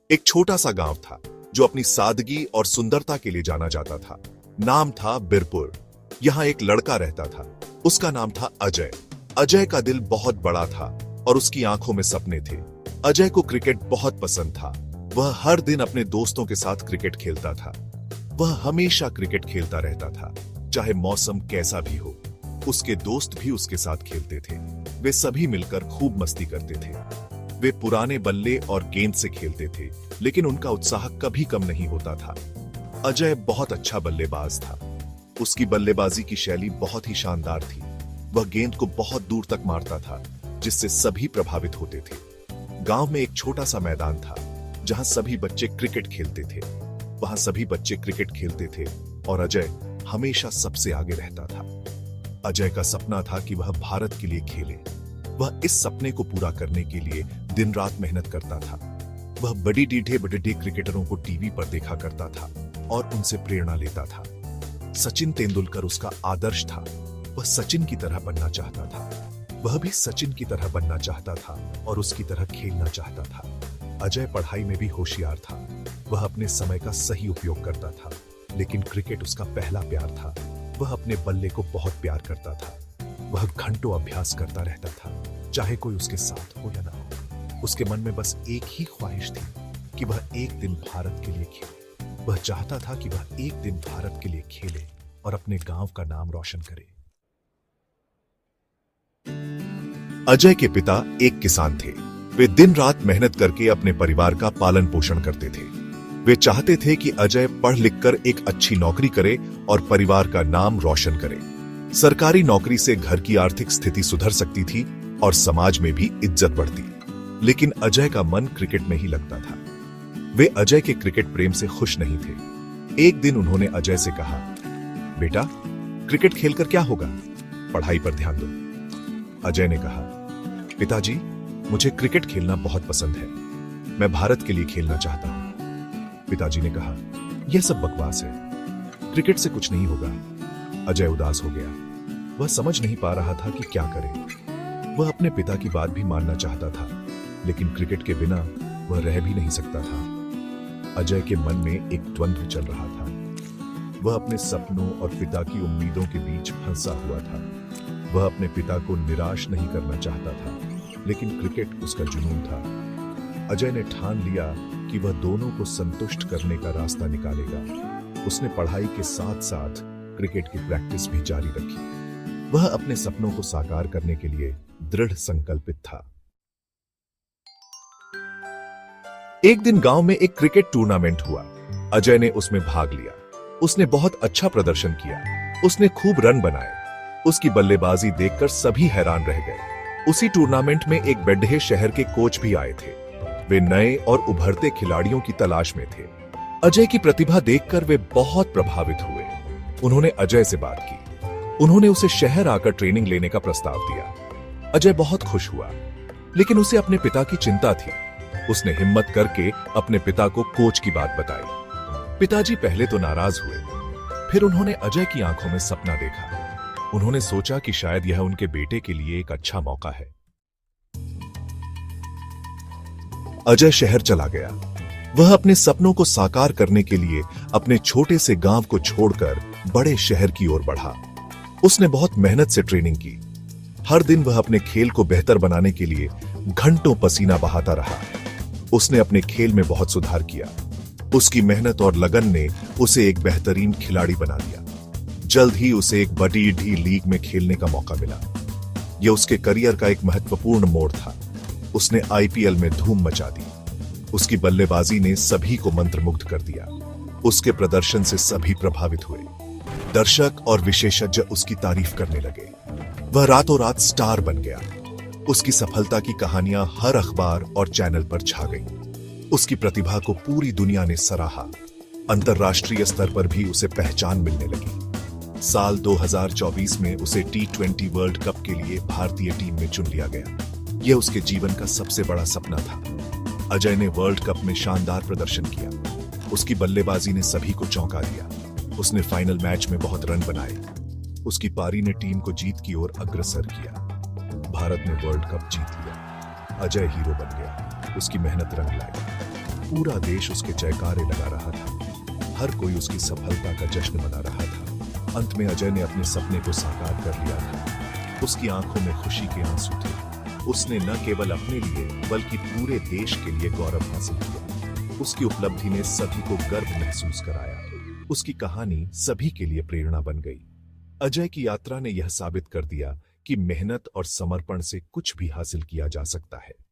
एक छोटा सा गांव था जो अपनी सादगी और सुंदरता के लिए जाना जाता था। नाम था बिरपुर। यहाँ एक लड़का रहता था। उसका नाम था अजय। अजय का दिल बहुत बड़ा था और उसकी आंखों में सपने थे। अजय को क्रिकेट बहुत पसंद था। वह हर दिन अपने दोस्तों के साथ क्रिकेट खेलता था। वह हमेशा क्रिकेट खेलता रहता था, चाहे मौसम कैसा भी हो। उसके दोस्त भी उसके साथ खेलते थे। वे सभी मिलकर खूब मस्ती करते थे। वे पुराने बल्ले और गेंद से खेलते थे, लेकिन उनका उत्साह कभी कम नहीं होता था। अजय बहुत अच्छा बल्लेबाज था। उसकी बल्लेबाजी की शैली बहुत ही शानदार थी। वह गेंद को बहुत दूर तक मारता था, जिससे सभी प्रभावित होते थे। गांव में एक छोटा सा मैदान था, जहां सभी बच्चे क्रिकेट खेलते थे। वहां सभी बच्चे क्रिकेट खेलते थे और अजय हमेशा सबसे आगे रहता था। अजय का सपना था कि वह भारत के लिए खेले। वह इस सपने को पूरा करने के लिए दिन रात मेहनत करता था। वह बड़ी बड़े क्रिकेटरों को टीवी पर देखा करता था और उनसे प्रेरणा लेता था। सचिन तेंदुलकर उसका आदर्श था। वह सचिन की तरह बनना चाहता था। वह भी सचिन की तरह बनना चाहता था और उसकी तरह खेलना चाहता था। अजय पढ़ाई में भी होशियार था। वह अपने समय का सही उपयोग करता था, लेकिन क्रिकेट उसका पहला प्यार था। वह अपने बल्ले को बहुत प्यार करता था। वह घंटों अभ्यास करता रहता था, चाहे कोई उसके साथ हो या ना हो। उसके मन में बस एक ही ख्वाहिश थी कि वह एक दिन भारत के लिए खेले। वह चाहता था कि वह एक दिन भारत के लिए खेले और अपने गांव का नाम रोशन करे। अजय के पिता एक किसान थे। वे दिन रात मेहनत करके अपने परिवार का पालन पोषण करते थे। वे चाहते थे कि अजय पढ़ लिखकर एक अच्छी नौकरी करे और परिवार का नाम रोशन करे। सरकारी नौकरी से घर की आर्थिक स्थिति सुधर सकती थी और समाज में भी इज्जत बढ़ती। लेकिन अजय का मन क्रिकेट में ही लगता था। वे अजय के क्रिकेट प्रेम से खुश नहीं थे। एक दिन उन्होंने अजय से कहा, बेटा, क्रिकेट खेलकर क्या होगा? पढ़ाई पर ध्यान दो। अजय ने कहा, पिताजी, मुझे क्रिकेट खेलना बहुत पसंद है। मैं भारत के लिए खेलना चाहता हूं। पिताजी ने कहा, यह सब बकवास है। क्रिकेट से कुछ नहीं होगा। अजय उदास हो गया। वह समझ नहीं पा रहा था कि क्या करे। वह अपने पिता की बात भी मानना चाहता था, लेकिन क्रिकेट के बिना वह रह भी नहीं सकता था। अजय के मन में एक द्वंद्व चल रहा था। वह अपने सपनों और पिता की उम्मीदों के बीच फंसा हुआ था। वह अपने पिता को निराश नहीं करना चाहता था, लेकिन क्रिकेट उसका जुनून था। अजय ने ठान लिया कि वह दोनों को संतुष्ट करने का रास्ता निकालेगा। उसने पढ़ाई के साथ साथ क्रिकेट की प्रैक्टिस भी जारी रखी। वह अपने सपनों को साकार करने के लिए दृढ़ संकल्पित था। एक दिन गांव में एक क्रिकेट टूर्नामेंट हुआ। अजय ने उसमें भाग लिया। उसने बहुत अच्छा प्रदर्शन किया। उसने खूब रन बनाए। उसकी बल्लेबाजी देखकर सभी हैरान रह गए। उसी टूर्नामेंट में एक बेड्ढे शहर के कोच भी आए थे। वे नए और उभरते खिलाड़ियों की तलाश में थे। अजय की प्रतिभा देखकर वे बहुत प्रभावित हुए। उन्होंने अजय से बात की। उन्होंने उसे शहर आकर ट्रेनिंग लेने का प्रस्ताव दिया। अजय बहुत खुश हुआ, लेकिन उसे अपने पिता की चिंता थी। उसने हिम्मत करके अपने पिता को कोच की बात बताई। पिताजी पहले तो नाराज हुए, फिर उन्होंने अजय की आंखों में सपना देखा। उन्होंने सोचा कि शायद यह उनके बेटे के लिए एक अच्छा मौका है। अजय शहर चला गया। वह अपने सपनों को साकार करने के लिए अपने छोटे से गांव को छोड़कर बड़े शहर की ओर बढ़ा। उसने बहुत मेहनत से ट्रेनिंग की। हर दिन वह अपने खेल को बेहतर बनाने के लिए घंटों पसीना बहाता रहा। उसने अपने खेल में बहुत सुधार किया। उसकी मेहनत और लगन ने उसे एक बेहतरीन खिलाड़ी बना दिया। जल्द ही उसे एक बड़ी लीग में खेलने का मौका मिला। यह उसके करियर का एक महत्वपूर्ण मोड़ था। उसने आईपीएल में धूम मचा दी। उसकी बल्लेबाजी ने सभी को मंत्रमुग्ध कर दिया। उसके प्रदर्शन से सभी प्रभावित हुए। दर्शक और विशेषज्ञ उसकी तारीफ करने लगे। वह रातों रात स्टार बन गया। उसकी सफलता की कहानियां हर अखबार और चैनल पर छा गईं। उसकी प्रतिभा को पूरी दुनिया ने सराहा। अंतर्राष्ट्रीय स्तर पर भी उसे पहचान मिलने लगी। साल 2024 में उसे T20 वर्ल्ड कप के लिए भारतीय टीम में चुन लिया गया। यह उसके जीवन का सबसे बड़ा सपना था। अजय ने वर्ल्ड कप में शानदार प्रदर्शन किया। उसकी बल्लेबाजी ने सभी को चौंका दिया। उसने फाइनल मैच में बहुत रन बनाए। उसकी पारी ने टीम को जीत की ओर अग्रसर किया। भारत ने वर्ल्ड कप जीत लिया। अजय हीरो बन गया। उसकी मेहनत रंग लाई। पूरा देश उसके जयकारे लगा रहा था। हर कोई उसकी सफलता का जश्न मना रहा था। अंत में अजय ने अपने सपने को साकार कर लिया था। उसकी आंखों में खुशी के आंसू थे। उसने न केवल अपने लिए बल्कि पूरे देश के लिए गौरव हासिल किया। उसकी उपलब्धि ने सभी को गर्व महसूस कराया। उसकी कहानी सभी के लिए प्रेरणा बन गई। अजय की यात्रा ने यह साबित कर दिया कि मेहनत और समर्पण से कुछ भी हासिल किया जा सकता है।